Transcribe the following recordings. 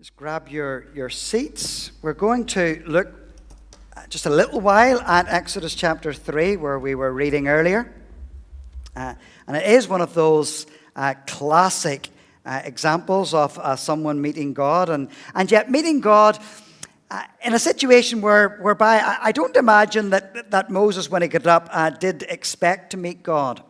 Just grab your seats. We're going to look just a little while at Exodus chapter 3, where we were reading earlier. And it is one of those classic examples of someone meeting God, and yet meeting God in a situation whereby I don't imagine that Moses, when he got up, did expect to meet God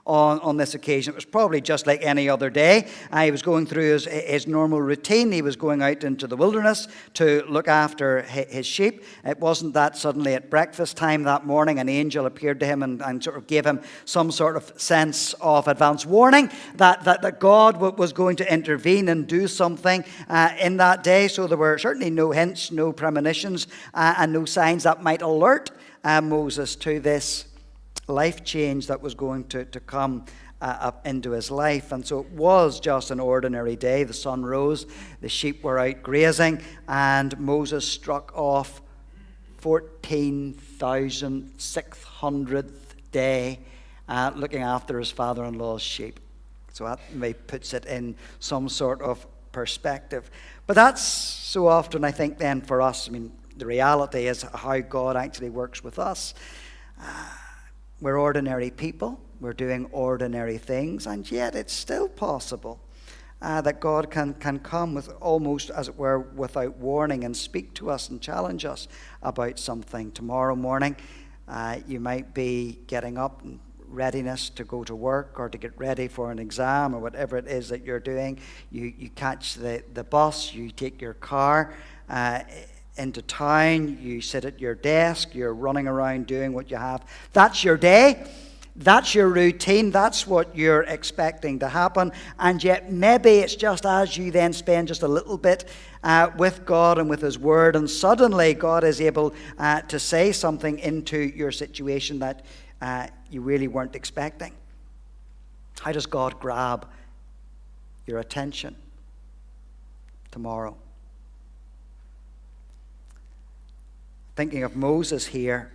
on this occasion. It was probably just like any other day. He was going through his normal routine. He was going out into the wilderness to look after his sheep. It wasn't that suddenly at breakfast time that morning an angel appeared to him and sort of gave him some sort of sense of advance warning that God was going to intervene and do something in that day. So there were certainly no hints, no premonitions, and no signs that might alert Moses to this life change that was going to come up into his life. And so it was just an ordinary day. The sun rose, the sheep were out grazing, and Moses struck off 14,600th day looking after his father-in-law's sheep. So that maybe puts it in some sort of perspective. But that's so often, I think, then for us. I mean, the reality is how God actually works with us. We're ordinary people, we're doing ordinary things, and yet it's still possible that God can come with almost, as it were, without warning and speak to us and challenge us about something. Tomorrow morning, you might be getting up in readiness to go to work or to get ready for an exam or whatever it is that you're doing. You catch the bus, you take your car into town, you sit at your desk, you're running around doing what you have. That's your day, that's your routine, that's what you're expecting to happen. And yet maybe it's just as you then spend just a little bit with God and with His Word, and suddenly God is able to say something into your situation that you really weren't expecting. How does God grab your attention tomorrow? Thinking of Moses here,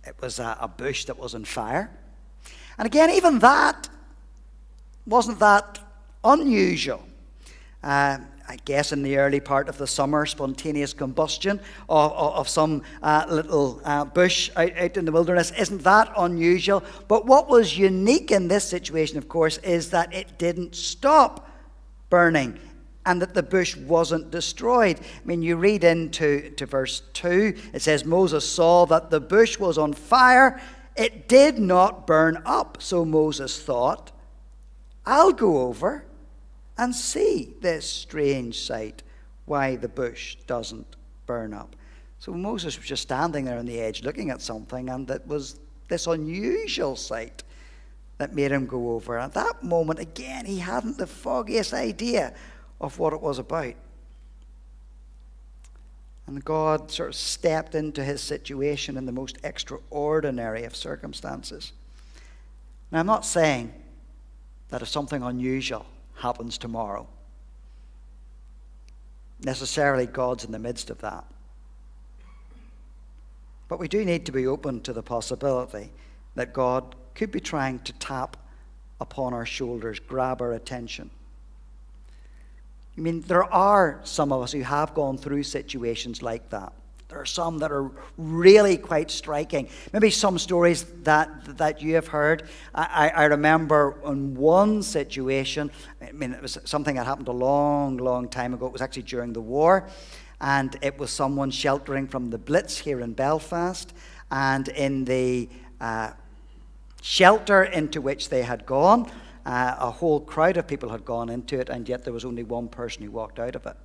it was a bush that was on fire. And again, even that wasn't that unusual. I guess in the early part of the summer, spontaneous combustion of some little bush out in the wilderness isn't that unusual. But what was unique in this situation, of course, is that it didn't stop burning, and that the bush wasn't destroyed. I mean, you read into verse 2, it says, Moses saw that the bush was on fire. It did not burn up. So Moses thought, I'll go over and see this strange sight, why the bush doesn't burn up. So Moses was just standing there on the edge looking at something, and it was this unusual sight that made him go over. At that moment, again, he hadn't the foggiest idea of what it was about. And God sort of stepped into his situation in the most extraordinary of circumstances. Now, I'm not saying that if something unusual happens tomorrow, necessarily God's in the midst of that. But we do need to be open to the possibility that God could be trying to tap upon our shoulders, grab our attention. I mean, there are some of us who have gone through situations like that. There are some that are really quite striking. Maybe some stories that you have heard. I remember in one situation, I mean, it was something that happened a long, long time ago. It was actually during the war. And it was someone sheltering from the Blitz here in Belfast. And in the shelter into which they had gone, a whole crowd of people had gone into it, and yet there was only one person who walked out of it.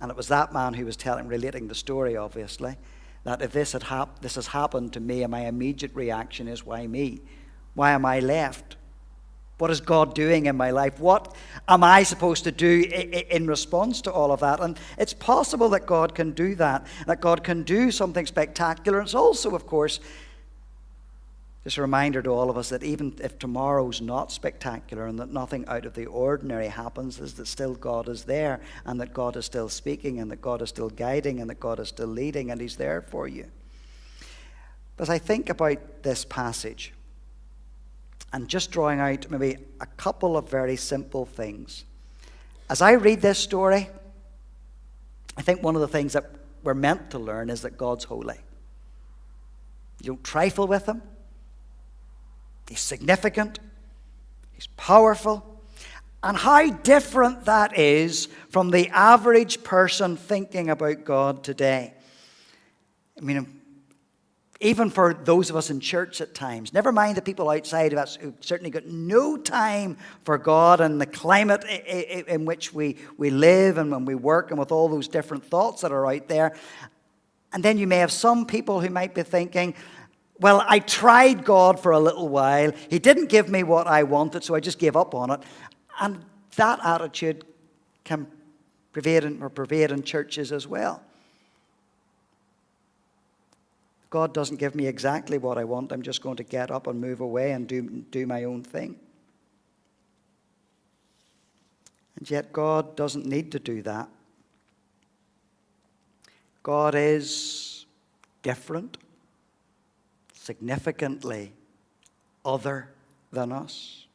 And it was that man who was relating the story, obviously, that if this has happened to me, and my immediate reaction is, why me? Why am I left? What is God doing in my life? What am I supposed to do in response to all of that? And it's possible that God can do that God can do something spectacular. It's also, of course, just a reminder to all of us that even if tomorrow's not spectacular and that nothing out of the ordinary happens, is that still God is there, and that God is still speaking, and that God is still guiding, and that God is still leading, and He's there for you. But as I think about this passage, and just drawing out maybe a couple of very simple things, as I read this story, I think one of the things that we're meant to learn is that God's holy. You don't trifle with him. He's significant. He's powerful. And how different that is from the average person thinking about God today. I mean, even for those of us in church at times, never mind the people outside of us who've certainly got no time for God and the climate in which we live and when we work and with all those different thoughts that are out there. And then you may have some people who might be thinking, well, I tried God for a little while. He didn't give me what I wanted, so I just gave up on it. And that attitude can pervade in churches as well. God doesn't give me exactly what I want. I'm just going to get up and move away and do my own thing. And yet God doesn't need to do that. God is different, significantly other than us.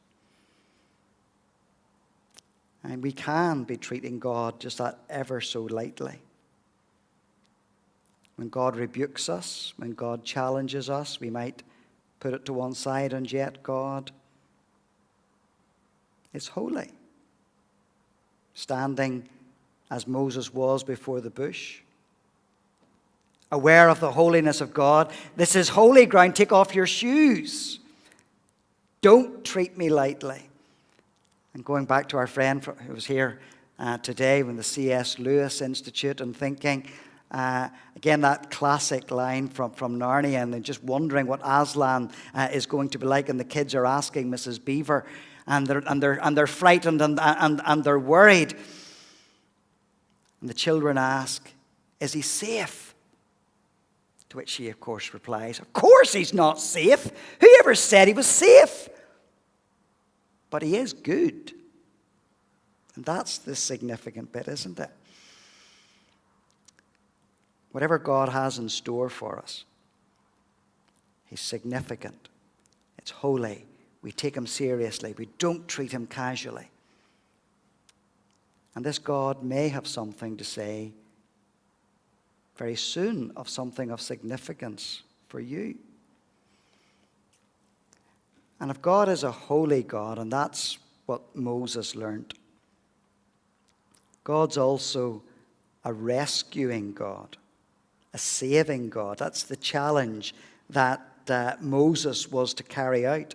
And we can be treating God just that ever so lightly. When God rebukes us, when God challenges us, we might put it to one side, and yet God is holy. Standing as Moses was before the bush, aware of the holiness of God. This is holy ground. Take off your shoes. Don't treat me lightly. And going back to our friend who was here today when the C.S. Lewis Institute, and thinking, again, that classic line from Narnia, and just wondering what Aslan is going to be like, and the kids are asking Mrs. Beaver, and they're frightened and they're worried. And the children ask, "Is he safe?" To which she, of course, replies, "Of course he's not safe. Who ever said he was safe? But he is good." And that's the significant bit, isn't it? Whatever God has in store for us, he's significant. It's holy. We take him seriously. We don't treat him casually. And this God may have something to say very soon, of something of significance for you. And if God is a holy God, and that's what Moses learned, God's also a rescuing God, a saving God. That's the challenge that Moses was to carry out.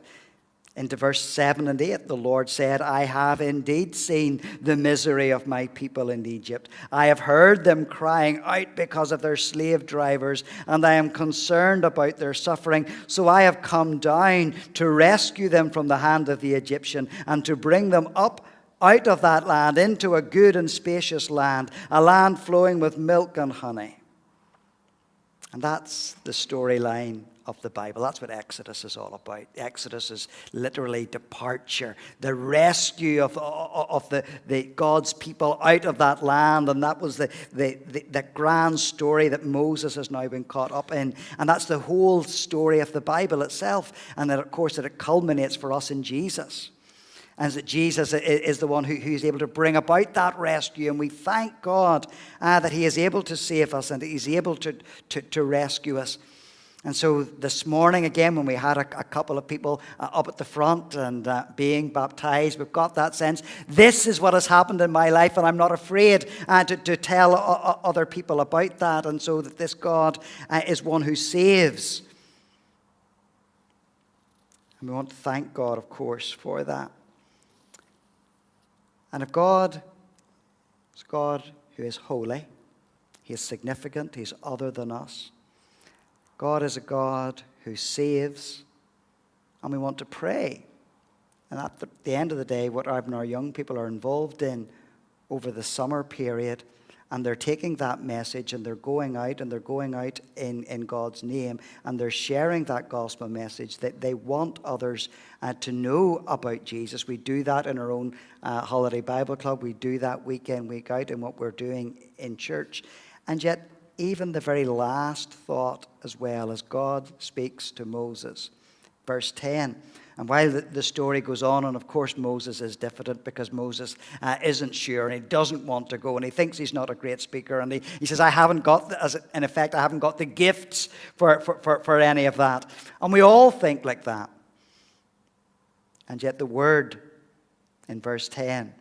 Into verse 7 and 8, the Lord said, "I have indeed seen the misery of my people in Egypt. I have heard them crying out because of their slave drivers, and I am concerned about their suffering. So I have come down to rescue them from the hand of the Egyptian, and to bring them up out of that land into a good and spacious land, a land flowing with milk and honey." And that's the storyline of the Bible. That's what Exodus is all about. Exodus is literally departure, the rescue of the God's people out of that land. And that was the grand story that Moses has now been caught up in. And that's the whole story of the Bible itself. And then, of course, that it culminates for us in Jesus. And that Jesus is the one who's able to bring about that rescue. And we thank God that he is able to save us and that he's able to rescue us. And so this morning, again, when we had a couple of people up at the front and being baptized, we've got that sense, this is what has happened in my life, and I'm not afraid to tell other people about that. And so that this God is one who saves. And we want to thank God, of course, for that. And if God is God who is holy, he is significant, he's other than us. God is a God who saves, and we want to pray. And at the end of the day, what our young people are involved in over the summer period, and they're taking that message and they're going out in God's name, and they're sharing that gospel message that they want others to know about Jesus. We do that in our own holiday Bible club. We do that week in, week out in what we're doing in church. And yet, even the very last thought as well, as God speaks to Moses, verse 10. And while the story goes on, and of course Moses is diffident because Moses isn't sure and he doesn't want to go and he thinks he's not a great speaker. And he says, I haven't got, in effect, I haven't got the gifts for any of that. And we all think like that. And yet the word in verse 10,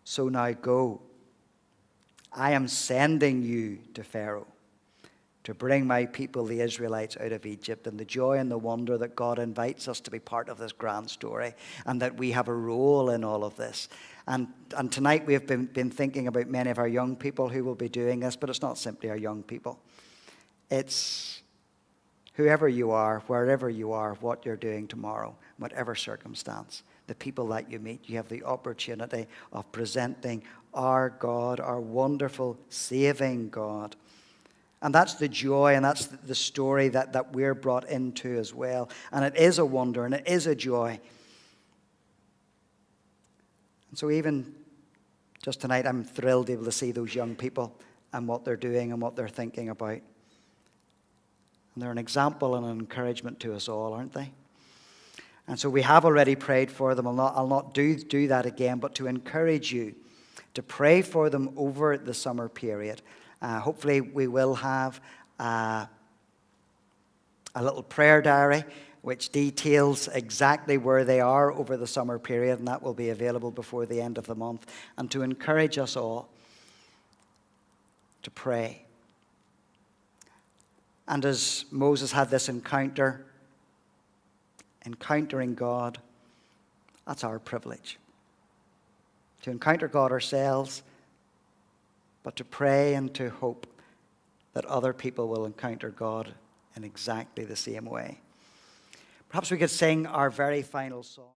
so now go. I am sending you to Pharaoh to bring my people, the Israelites, out of Egypt. And the joy and the wonder that God invites us to be part of this grand story and that we have a role in all of this. And tonight we have been thinking about many of our young people who will be doing this, but it's not simply our young people. It's whoever you are, wherever you are, what you're doing tomorrow, whatever circumstance, the people that you meet, you have the opportunity of presenting our God, our wonderful, saving God. And that's the joy and that's the story that we're brought into as well. And it is a wonder and it is a joy. And so even just tonight, I'm thrilled to be able to see those young people and what they're doing and what they're thinking about. And they're an example and an encouragement to us all, aren't they? And so we have already prayed for them. I'll not do that again, but to encourage you to pray for them over the summer period. Hopefully we will have a little prayer diary which details exactly where they are over the summer period, and that will be available before the end of the month. And to encourage us all to pray. And as Moses had this encounter, encountering God, that's our privilege. To encounter God ourselves, but to pray and to hope that other people will encounter God in exactly the same way. Perhaps we could sing our very final song.